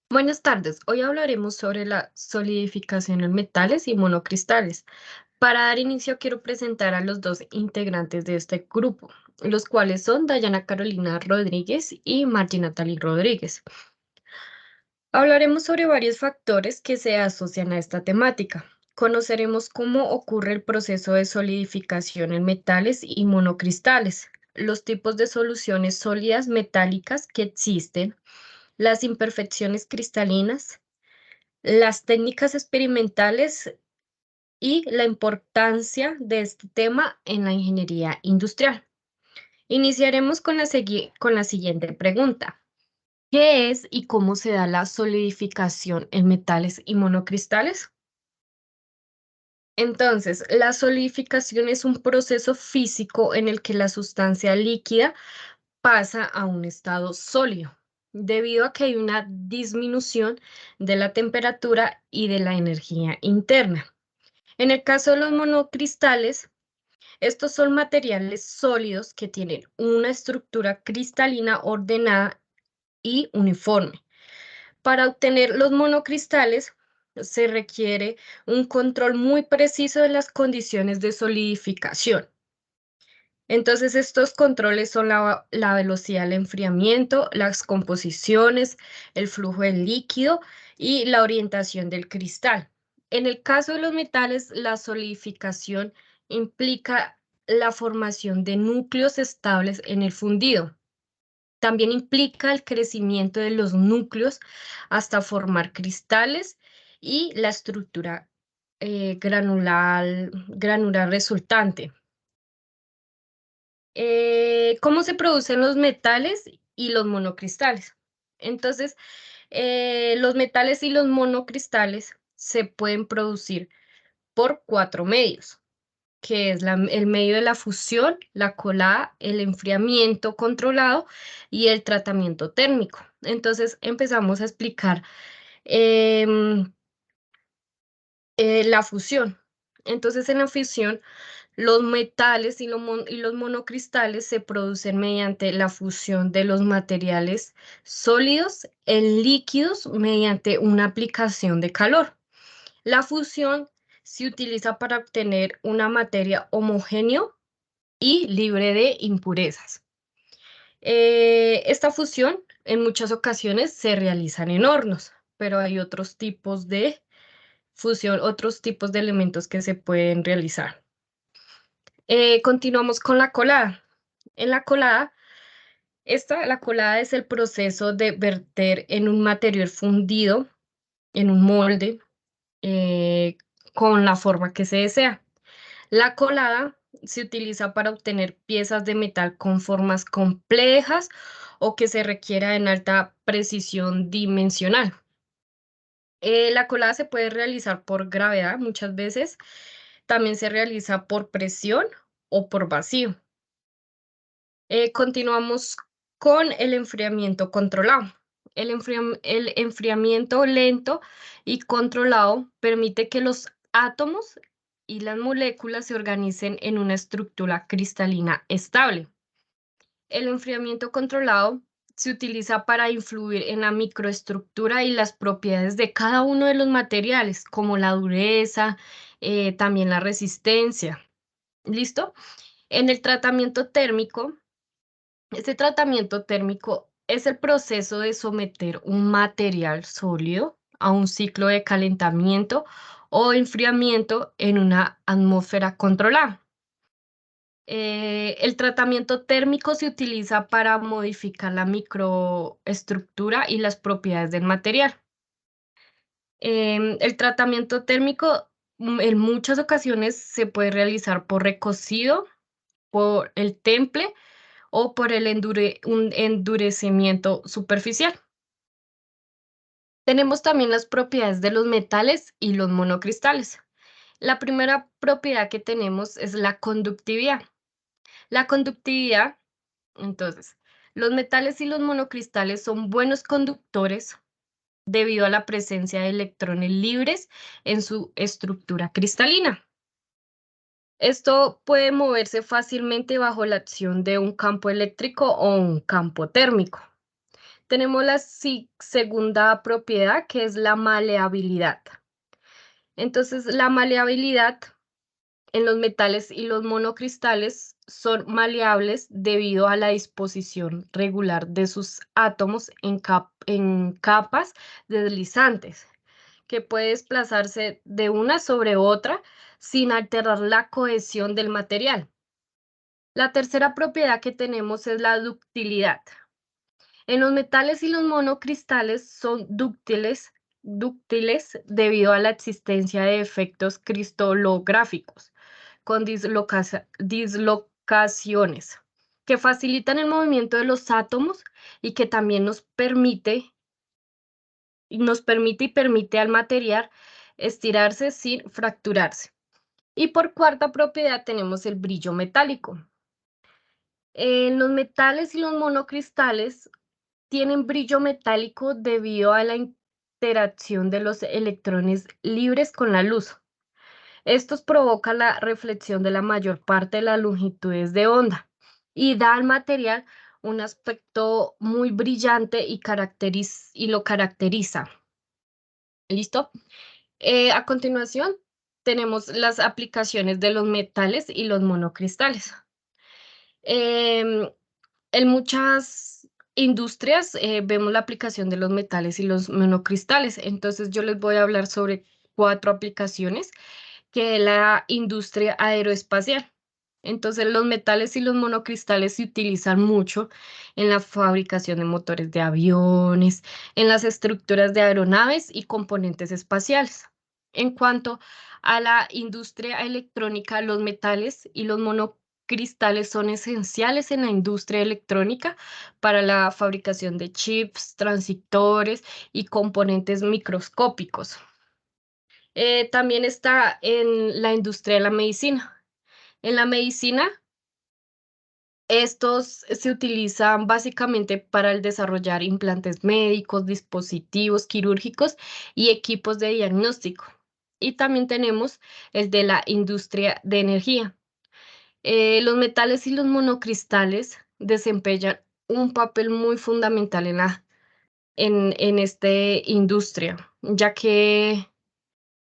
Buenas tardes. Hoy hablaremos sobre la solidificación en metales y monocristales. Para dar inicio, quiero presentar a los dos integrantes de este grupo, los cuales son Dayana Carolina Rodríguez y Margie Natalie Rodríguez. Hablaremos sobre varios factores que se asocian a esta temática. Conoceremos cómo ocurre el proceso de solidificación en metales y monocristales, los tipos de soluciones sólidas metálicas que existen, las imperfecciones cristalinas, las técnicas experimentales y la importancia de este tema en la ingeniería industrial. Iniciaremos con la siguiente pregunta. ¿Qué es y cómo se da la solidificación en metales y monocristales? Entonces, la solidificación es un proceso físico en el que la sustancia líquida pasa a un estado sólido, debido a que hay una disminución de la temperatura y de la energía interna. En el caso de los monocristales, estos son materiales sólidos que tienen una estructura cristalina ordenada y uniforme. Para obtener los monocristales se requiere un control muy preciso de las condiciones de solidificación. Entonces, estos controles son la velocidad del enfriamiento, las composiciones, el flujo del líquido y la orientación del cristal. En el caso de los metales, la solidificación implica la formación de núcleos estables en el fundido. También implica el crecimiento de los núcleos hasta formar cristales y la estructura granular resultante. ¿Cómo se producen los metales y los monocristales? Entonces, los metales y los monocristales se pueden producir por cuatro medios, que es el medio de la fusión, la colada, el enfriamiento controlado y el tratamiento térmico. Entonces, empezamos a explicar em, la fusión. Entonces, en la fusión, los metales y los monocristales se producen mediante la fusión de los materiales sólidos en líquidos mediante una aplicación de calor. La fusión se utiliza para obtener una materia homogénea y libre de impurezas. Esta fusión en muchas ocasiones se realiza en hornos, pero hay otros tipos de fusión, otros tipos de elementos que se pueden realizar. Continuamos con la colada. En la colada, la colada es el proceso de verter en un material fundido, en un molde, eh, con la forma que se desea. La colada se utiliza para obtener piezas de metal con formas complejas o que se requiera en alta precisión dimensional. La colada se puede realizar por gravedad muchas veces, también se realiza por presión o por vacío. Continuamos con el enfriamiento controlado. El enfriamiento lento y controlado permite que los átomos y las moléculas se organicen en una estructura cristalina estable. El enfriamiento controlado se utiliza para influir en la microestructura y las propiedades de cada uno de los materiales, como la dureza, también la resistencia. ¿Listo? En el tratamiento térmico, este tratamiento térmico es el proceso de someter un material sólido a un ciclo de calentamiento o enfriamiento en una atmósfera controlada. El tratamiento térmico se utiliza para modificar la microestructura y las propiedades del material. El tratamiento térmico en muchas ocasiones se puede realizar por recocido, por el temple o por un endurecimiento superficial. Tenemos también las propiedades de los metales y los monocristales. La primera propiedad que tenemos es la conductividad. La conductividad, entonces, los metales y los monocristales son buenos conductores debido a la presencia de electrones libres en su estructura cristalina. Esto puede moverse fácilmente bajo la acción de un campo eléctrico o un campo térmico. Tenemos la segunda propiedad, que es la maleabilidad. Entonces, la maleabilidad en los metales y los monocristales son maleables debido a la disposición regular de sus átomos en capas deslizantes, que puede desplazarse de una sobre otra sin alterar la cohesión del material. La tercera propiedad que tenemos es la ductilidad. En los metales y los monocristales son dúctiles debido a la existencia de efectos cristalográficos con dislocaciones que facilitan el movimiento de los átomos y que también nos permite al material estirarse sin fracturarse. Y por cuarta propiedad tenemos el brillo metálico. En los metales y los monocristales tienen brillo metálico debido a la interacción de los electrones libres con la luz. Estos provocan la reflexión de la mayor parte de las longitudes de onda y da al material un aspecto muy brillante y lo caracteriza. ¿Listo? A continuación, tenemos las aplicaciones de los metales y los monocristales. Em, en muchas industrias vemos la aplicación de los metales y los monocristales. Entonces, yo les voy a hablar sobre 4 aplicaciones que es la industria aeroespacial. Entonces, los metales y los monocristales se utilizan mucho en la fabricación de motores de aviones, en las estructuras de aeronaves y componentes espaciales. En cuanto a la industria electrónica, los metales y los monocristales son esenciales en la industria electrónica para la fabricación de chips, transistores y componentes microscópicos. También está en la industria de la medicina. En la medicina, estos se utilizan básicamente para el desarrollar implantes médicos, dispositivos quirúrgicos y equipos de diagnóstico. Y también tenemos el de la industria de energía. Los metales y los monocristales desempeñan un papel muy fundamental en esta industria, ya que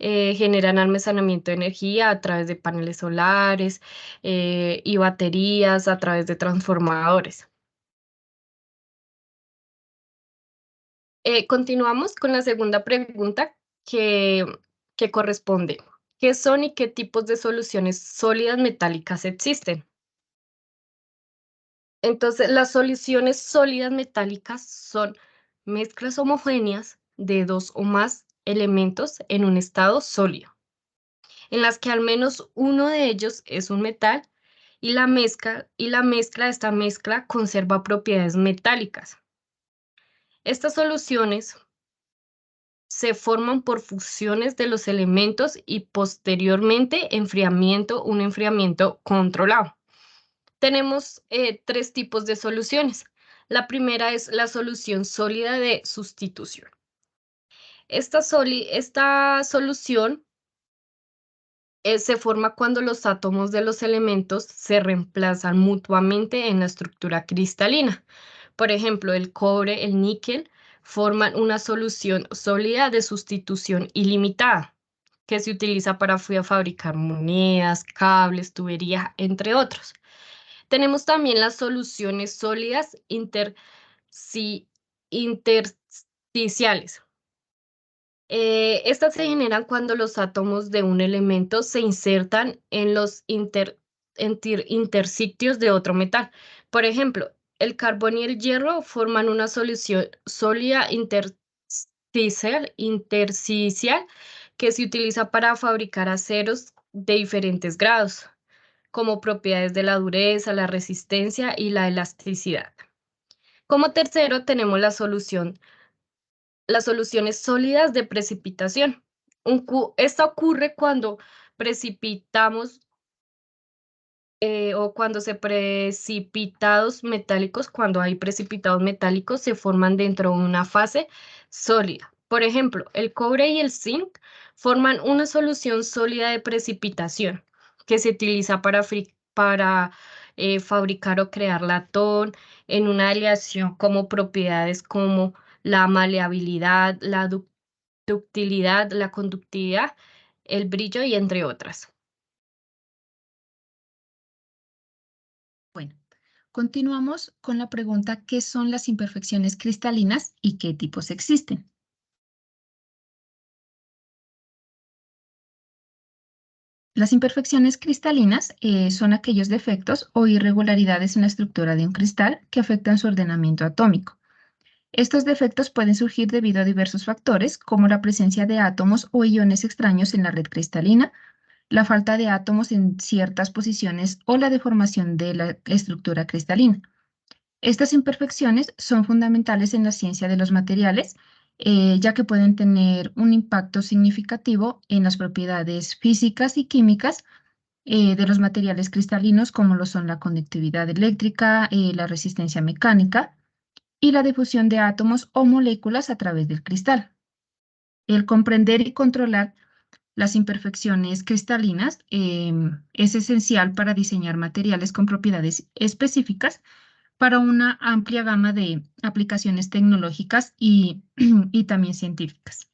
generan almacenamiento de energía a través de paneles solares y baterías a través de transformadores. Continuamos con la segunda pregunta que corresponde. ¿Qué son y qué tipos de soluciones sólidas metálicas existen? Entonces, las soluciones sólidas metálicas son mezclas homogéneas de dos o más elementos en un estado sólido, en las que al menos uno de ellos es un metal y la mezcla de esta mezcla conserva propiedades metálicas. Estas soluciones se forman por fusiones de los elementos y posteriormente un enfriamiento controlado. Tenemos 3 tipos de soluciones. La primera es la solución sólida de sustitución. Esta solución se forma cuando los átomos de los elementos se reemplazan mutuamente en la estructura cristalina. Por ejemplo, el cobre, el níquel forman una solución sólida de sustitución ilimitada, que se utiliza para fabricar monedas, cables, tuberías, entre otros. Tenemos también las soluciones sólidas intersticiales. Estas se generan cuando los átomos de un elemento se insertan en los intersitios de otro metal. Por ejemplo, el carbón y el hierro forman una solución sólida intersticial que se utiliza para fabricar aceros de diferentes grados, como propiedades de la dureza, la resistencia y la elasticidad. Como tercero, tenemos las soluciones sólidas de precipitación. Esta ocurre cuando precipitamos o cuando cuando hay precipitados metálicos, se forman dentro de una fase sólida. Por ejemplo, el cobre y el zinc forman una solución sólida de precipitación que se utiliza para fabricar o crear latón, en una aleación como propiedades como la maleabilidad, la ductilidad, la conductividad, el brillo y entre otras. Bueno, continuamos con la pregunta, ¿qué son las imperfecciones cristalinas y qué tipos existen? Las imperfecciones cristalinas son aquellos defectos o irregularidades en la estructura de un cristal que afectan su ordenamiento atómico. Estos defectos pueden surgir debido a diversos factores, como la presencia de átomos o iones extraños en la red cristalina, la falta de átomos en ciertas posiciones o la deformación de la estructura cristalina. Estas imperfecciones son fundamentales en la ciencia de los materiales, ya que pueden tener un impacto significativo en las propiedades físicas y químicas de los materiales cristalinos, como lo son la conductividad eléctrica, la resistencia mecánica y la difusión de átomos o moléculas a través del cristal. El comprender y controlar las imperfecciones cristalinas es esencial para diseñar materiales con propiedades específicas para una amplia gama de aplicaciones tecnológicas y también científicas.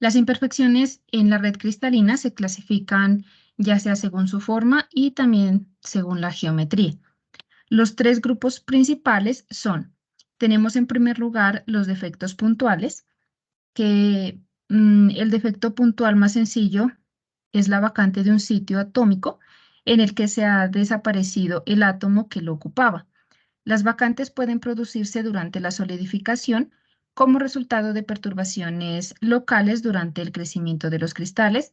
Las imperfecciones en la red cristalina se clasifican ya sea según su forma y también según la geometría. Los tres grupos principales son, tenemos en primer lugar los defectos puntuales, que el defecto puntual más sencillo es la vacante de un sitio atómico en el que se ha desaparecido el átomo que lo ocupaba. Las vacantes pueden producirse durante la solidificación como resultado de perturbaciones locales durante el crecimiento de los cristales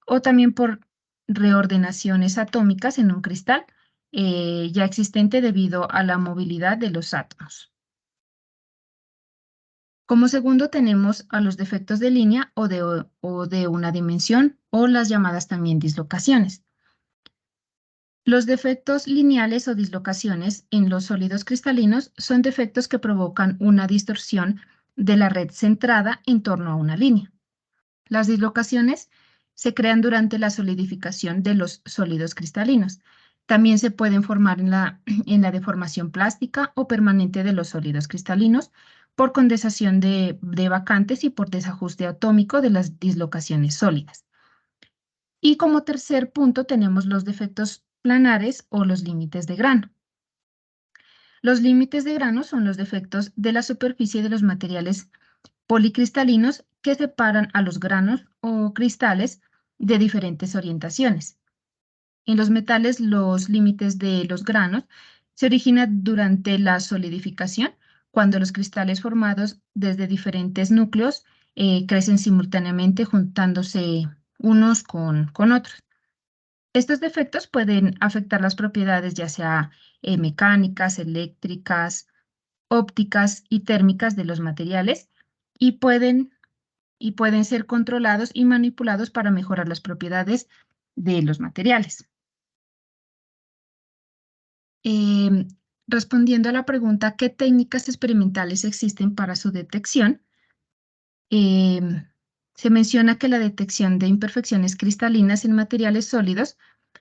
o también por reordenaciones atómicas en un cristal ya existente debido a la movilidad de los átomos. Como segundo tenemos a los defectos de línea o de una dimensión o las llamadas también dislocaciones. Los defectos lineales o dislocaciones en los sólidos cristalinos son defectos que provocan una distorsión de la red centrada en torno a una línea. Las dislocaciones se crean durante la solidificación de los sólidos cristalinos. También se pueden formar en la deformación plástica o permanente de los sólidos cristalinos por condensación de vacantes y por desajuste atómico de las dislocaciones sólidas. Y como tercer punto tenemos los defectos planares o los límites de grano. Los límites de grano son los defectos de la superficie de los materiales policristalinos que separan a los granos o cristales de diferentes orientaciones. En los metales, los límites de los granos se originan durante la solidificación, cuando los cristales formados desde diferentes núcleos crecen simultáneamente juntándose unos con otros. Estos defectos pueden afectar las propiedades ya sea mecánicas, eléctricas, ópticas y térmicas de los materiales y pueden ser controlados y manipulados para mejorar las propiedades de los materiales. Em, Respondiendo a la pregunta, ¿qué técnicas experimentales existen para su detección? Em, Se menciona que la detección de imperfecciones cristalinas en materiales sólidos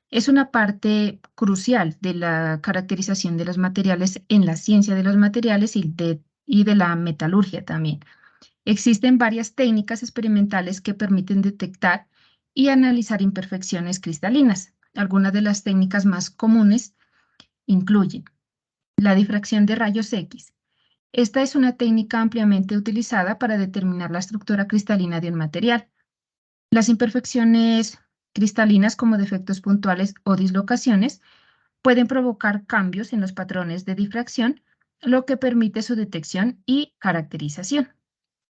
es una parte crucial de la caracterización de los materiales en la ciencia de los materiales y de la metalurgia también. Existen varias técnicas experimentales que permiten detectar y analizar imperfecciones cristalinas. Algunas de las técnicas más comunes incluyen la difracción de rayos X. Esta es una técnica ampliamente utilizada para determinar la estructura cristalina de un material. Las imperfecciones cristalinas como defectos puntuales o dislocaciones pueden provocar cambios en los patrones de difracción, lo que permite su detección y caracterización.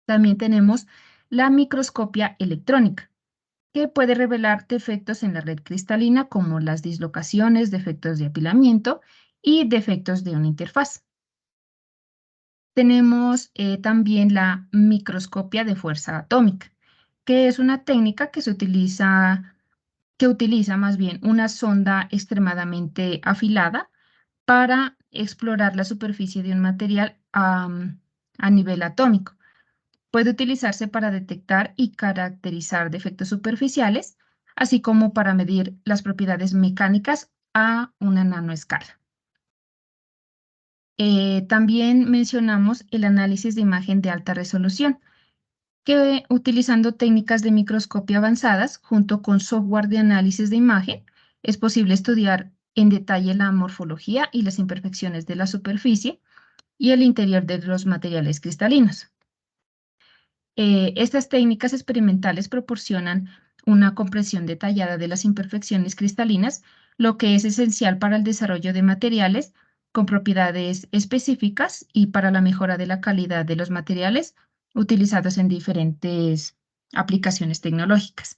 También tenemos la microscopia electrónica, que puede revelar defectos en la red cristalina como las dislocaciones, defectos de apilamiento y defectos de una interfaz. Tenemos también la microscopia de fuerza atómica, que es una técnica que utiliza más bien una sonda extremadamente afilada para explorar la superficie de un material a nivel atómico. Puede utilizarse para detectar y caracterizar defectos superficiales, así como para medir las propiedades mecánicas a una nanoescala. También mencionamos el análisis de imagen de alta resolución, que utilizando técnicas de microscopio avanzadas junto con software de análisis de imagen, es posible estudiar en detalle la morfología y las imperfecciones de la superficie y el interior de los materiales cristalinos. Estas técnicas experimentales proporcionan una comprensión detallada de las imperfecciones cristalinas, lo que es esencial para el desarrollo de materiales con propiedades específicas y para la mejora de la calidad de los materiales utilizados en diferentes aplicaciones tecnológicas.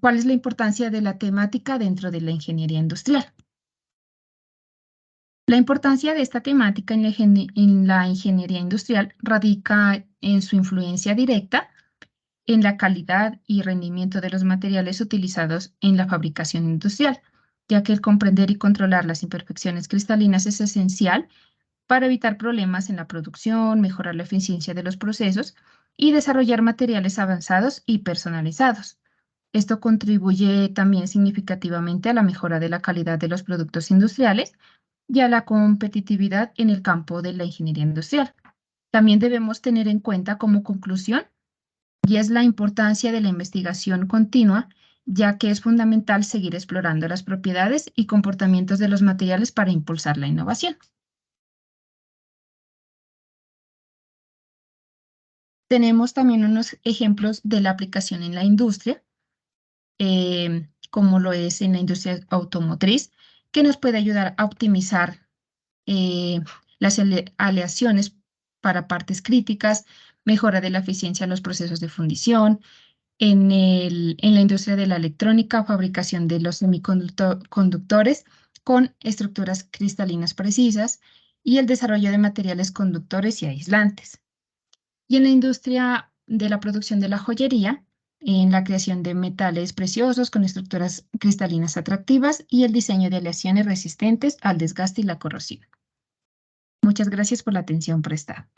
¿Cuál es la importancia de la temática dentro de la ingeniería industrial? La importancia de esta temática en la ingeniería industrial radica en su influencia directa en la calidad y rendimiento de los materiales utilizados en la fabricación industrial, ya que el comprender y controlar las imperfecciones cristalinas es esencial para evitar problemas en la producción, mejorar la eficiencia de los procesos y desarrollar materiales avanzados y personalizados. Esto contribuye también significativamente a la mejora de la calidad de los productos industriales y a la competitividad en el campo de la ingeniería industrial. También debemos tener en cuenta como conclusión, y es la importancia de la investigación continua, ya que es fundamental seguir explorando las propiedades y comportamientos de los materiales para impulsar la innovación. Tenemos también unos ejemplos de la aplicación en la industria, como lo es en la industria automotriz, que nos puede ayudar a optimizar las aleaciones para partes críticas, mejora de la eficiencia en los procesos de fundición, en la industria de la electrónica, fabricación de los semiconductores con estructuras cristalinas precisas y el desarrollo de materiales conductores y aislantes. Y en la industria de la producción de la joyería, en la creación de metales preciosos con estructuras cristalinas atractivas y el diseño de aleaciones resistentes al desgaste y la corrosión. Muchas gracias por la atención prestada.